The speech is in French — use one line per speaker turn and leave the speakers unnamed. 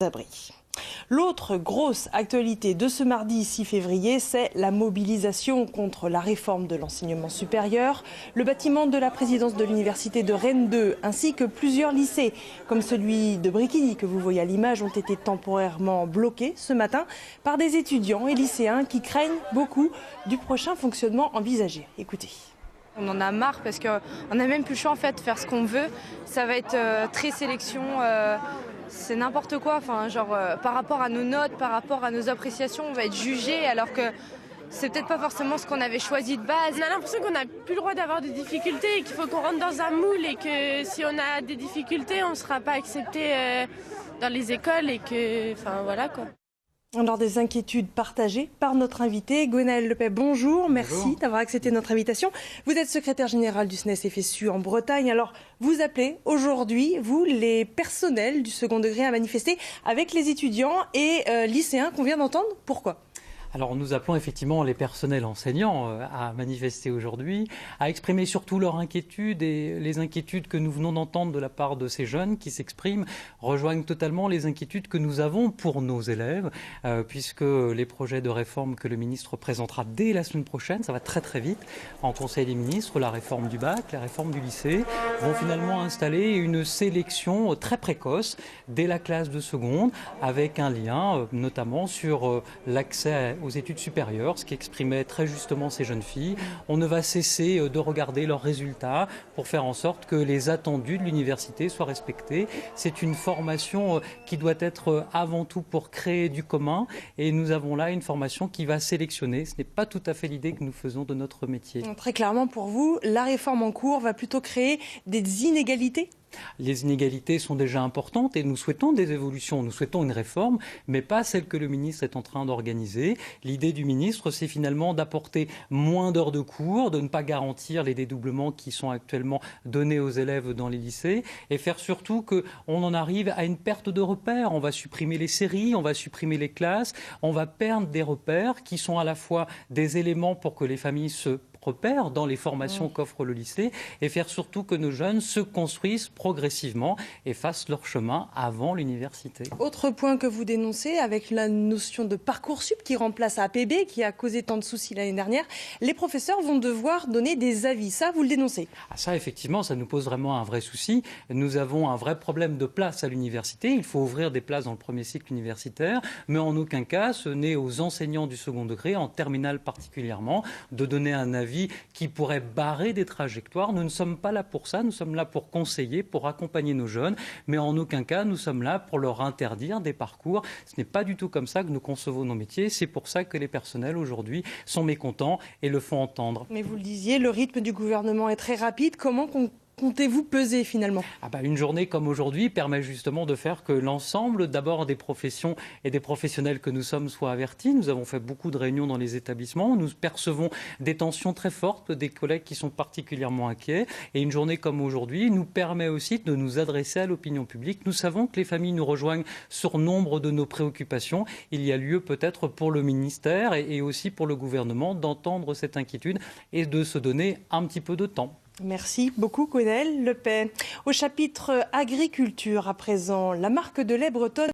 Abri. L'autre grosse actualité de ce mardi 6 février, c'est la mobilisation contre la réforme de l'enseignement supérieur. Le bâtiment de la présidence de l'université de Rennes 2 ainsi que plusieurs lycées, comme celui de Briquigny que vous voyez à l'image, ont été temporairement bloqués ce matin par des étudiants et lycéens qui craignent beaucoup du prochain fonctionnement envisagé. Écoutez.
On en a marre parce qu'on n'a même plus le choix en fait de faire ce qu'on veut. Ça va être très sélection, c'est n'importe quoi. Enfin, par rapport à nos notes, par rapport à nos appréciations, on va être jugé alors que c'est peut-être pas forcément ce qu'on avait choisi de base.
On a l'impression qu'on n'a plus le droit d'avoir des difficultés et qu'il faut qu'on rentre dans un moule et que si on a des difficultés, on ne sera pas accepté dans les écoles et que, enfin voilà quoi.
Alors des inquiétudes partagées par notre invité, Gwenaëlle Lepay, bonjour, merci d'avoir accepté notre invitation. Vous êtes secrétaire général du SNES-FSU en Bretagne. Alors vous appelez aujourd'hui, vous, les personnels du second degré à manifester avec les étudiants et lycéens qu'on vient d'entendre. Pourquoi ?
Alors nous appelons effectivement les personnels enseignants à manifester aujourd'hui, à exprimer surtout leur inquiétude, et les inquiétudes que nous venons d'entendre de la part de ces jeunes qui s'expriment rejoignent totalement les inquiétudes que nous avons pour nos élèves, puisque les projets de réforme que le ministre présentera dès la semaine prochaine, ça va très très vite, en Conseil des ministres, la réforme du bac, la réforme du lycée, vont finalement installer une sélection très précoce dès la classe de seconde, avec un lien notamment sur l'accès aux études supérieures, ce qui exprimait très justement ces jeunes filles. On ne va cesser de regarder leurs résultats pour faire en sorte que les attendus de l'université soient respectés. C'est une formation qui doit être avant tout pour créer du commun, et nous avons là une formation qui va sélectionner. Ce n'est pas tout à fait l'idée que nous faisons de notre métier.
Très clairement pour vous, la réforme en cours va plutôt créer des inégalités ?
Les inégalités sont déjà importantes et nous souhaitons des évolutions, nous souhaitons une réforme, mais pas celle que le ministre est en train d'organiser. L'idée du ministre, c'est finalement d'apporter moins d'heures de cours, de ne pas garantir les dédoublements qui sont actuellement donnés aux élèves dans les lycées, et faire surtout qu'on en arrive à une perte de repères. On va supprimer les séries, on va supprimer les classes, on va perdre des repères qui sont à la fois des éléments pour que les familles se repères dans les formations qu'offre le lycée, et faire surtout que nos jeunes se construisent progressivement et fassent leur chemin avant l'université.
Autre point que vous dénoncez avec la notion de Parcoursup qui remplace APB, qui a causé tant de soucis l'année dernière, les professeurs vont devoir donner des avis. Ça, vous le dénoncez ?
Ça, effectivement, ça nous pose vraiment un vrai souci. Nous avons un vrai problème de place à l'université. Il faut ouvrir des places dans le premier cycle universitaire, mais en aucun cas, ce n'est aux enseignants du second degré, en terminale particulièrement, de donner un avis qui pourrait barrer des trajectoires. Nous ne sommes pas là pour ça, nous sommes là pour conseiller, pour accompagner nos jeunes, mais en aucun cas nous sommes là pour leur interdire des parcours. Ce n'est pas du tout comme ça que nous concevons nos métiers, c'est pour ça que les personnels aujourd'hui sont mécontents et le font entendre.
Mais vous le disiez, le rythme du gouvernement est très rapide. Comment comptez-vous peser finalement ?
Une journée comme aujourd'hui permet justement de faire que l'ensemble d'abord des professions et des professionnels que nous sommes soient avertis. Nous avons fait beaucoup de réunions dans les établissements. Nous percevons des tensions très fortes, des collègues qui sont particulièrement inquiets. Et une journée comme aujourd'hui nous permet aussi de nous adresser à l'opinion publique. Nous savons que les familles nous rejoignent sur nombre de nos préoccupations. Il y a lieu peut-être pour le ministère et aussi pour le gouvernement d'entendre cette inquiétude et de se donner un petit peu de temps.
Merci beaucoup, Gwenaëlle Lepay. Au chapitre agriculture, à présent, la marque de lait bretonne